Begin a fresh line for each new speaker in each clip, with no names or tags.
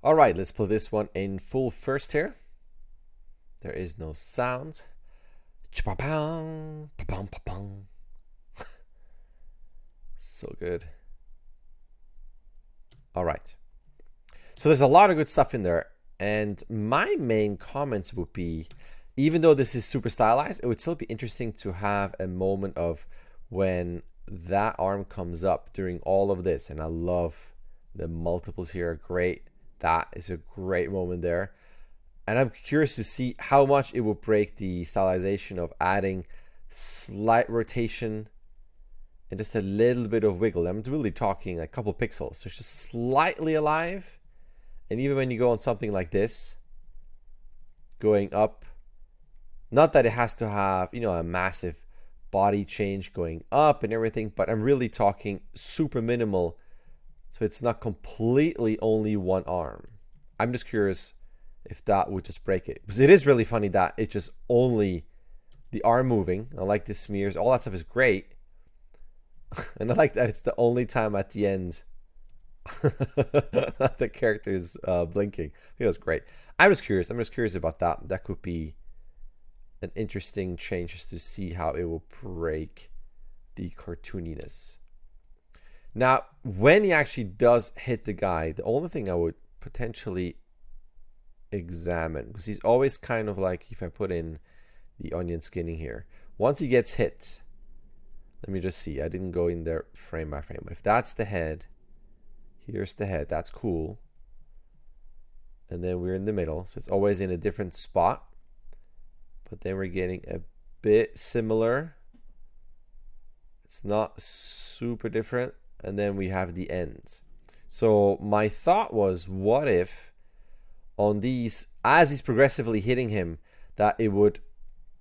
All right, let's play this one in full first here. There is no sound. Cha-pa-pong, pa-pong, pa-pong. So good. All right. So there's a lot of good stuff in there. And my main comments would be, even though this is super stylized, it would still be interesting to have a moment of when that arm comes up during all of this. And I love the multiples here are great. That is a great moment there. And I'm curious to see how much it will break the stylization of adding slight rotation and just a little bit of wiggle. I'm really talking a couple pixels. So it's just slightly alive. And even when you go on something like this, going up, not that it has to have, you know, a massive body change going up and everything, but I'm really talking super minimal. So it's not completely only one arm. I'm just curious if that would just break it. Because it is really funny that it's just only the arm moving. I like the smears. All that stuff is great. And I like that it's the only time at the end that the character is blinking. I think that's great. I'm just curious about that. That could be an interesting change just to see how it will break the cartooniness. Now, when he actually does hit the guy, the only thing I would potentially examine, because he's always kind of like, if I put in the onion skinning here, once he gets hit, let me just see. I didn't go in there frame by frame, but if that's the head, here's the head. That's cool. And then we're in the middle, so it's always in a different spot. But then we're getting a bit similar. It's not super different. And then we have the ends. So my thought was, what if on these, as he's progressively hitting him, that it would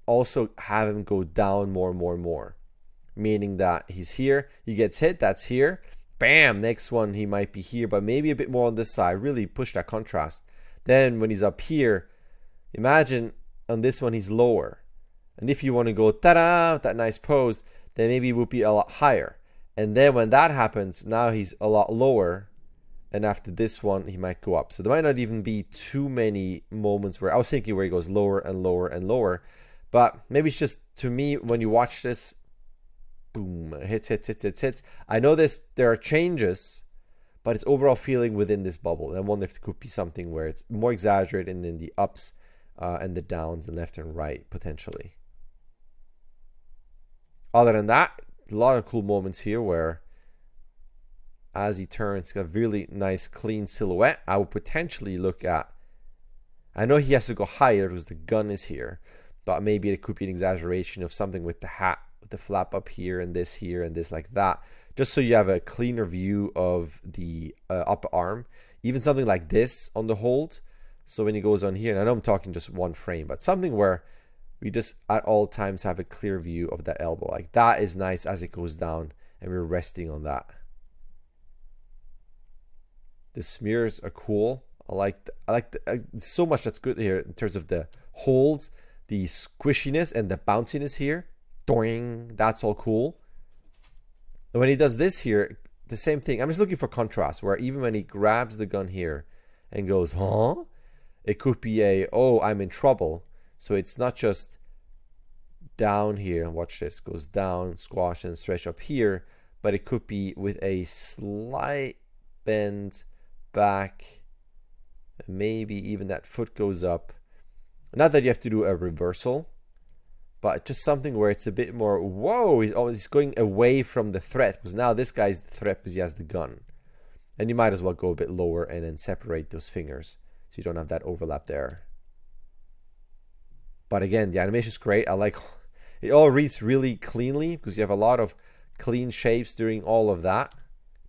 also have him go down more and more and more. Meaning that he's here, he gets hit, that's here. Bam, next one he might be here, but maybe a bit more on this side. Really push that contrast. Then when he's up here, imagine on this one he's lower. And if you want to go ta-da, that nice pose, then maybe it would be a lot higher. And then when that happens, now he's a lot lower. And after this one, he might go up. So there might not even be too many moments where I was thinking where he goes lower and lower and lower. But maybe it's just, to me, when you watch this, boom, hits. I know there are changes, but it's overall feeling within this bubble. And I wonder if it could be something where it's more exaggerated in the ups and the downs and left and right, potentially. Other than that, a lot of cool moments here where as he turns, got a really nice clean silhouette. I would potentially look at, I know he has to go higher because the gun is here, but maybe it could be an exaggeration of something with the hat, with the flap up here and this like that, just so you have a cleaner view of the upper arm. Even something like this on the hold. So when he goes on here, and I know I'm talking just one frame, but something where we just at all times have a clear view of that elbow. Like that is nice as it goes down and we're resting on that. The smears are cool. I like so much that's good here in terms of the holds, the squishiness and the bounciness here. Doing, that's all cool. And when he does this here, the same thing. I'm just looking for contrast where even when he grabs the gun here and goes, huh? It could be a, oh, I'm in trouble. So it's not just down here, watch this, goes down, squash and stretch up here, but it could be with a slight bend back, maybe even that foot goes up. Not that you have to do a reversal, but just something where it's a bit more, whoa, he's always going away from the threat, because now this guy's the threat because he has the gun. And you might as well go a bit lower and then separate those fingers so you don't have that overlap there. But again, the animation is great. I like it. All reads really cleanly because you have a lot of clean shapes during all of that.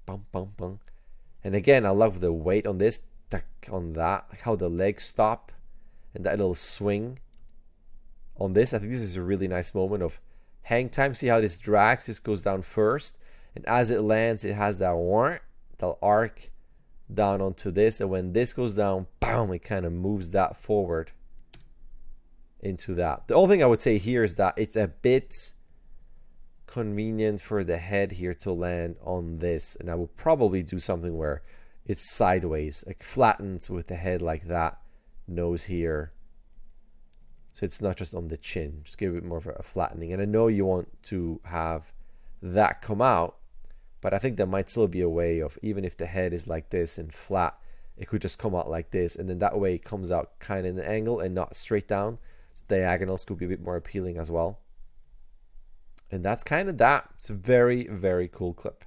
Bum, bum, bum. And again, I love the weight on this, on that, like how the legs stop and that little swing on this. I think this is a really nice moment of hang time. See how this drags, this goes down first. And as it lands, it has that arc down onto this. And when this goes down, bam, it kind of moves that forward into that. The only thing I would say here is that it's a bit convenient for the head here to land on this, and I will probably do something where it's sideways, like flattens with the head like that, nose here. So it's not just on the chin, just give it more of a flattening. And I know you want to have that come out, but I think there might still be a way of, even if the head is like this and flat, it could just come out like this, and then that way it comes out kind of in an angle and not straight down. So diagonals could be a bit more appealing as well. And that's kind of that. It's a very, very cool clip.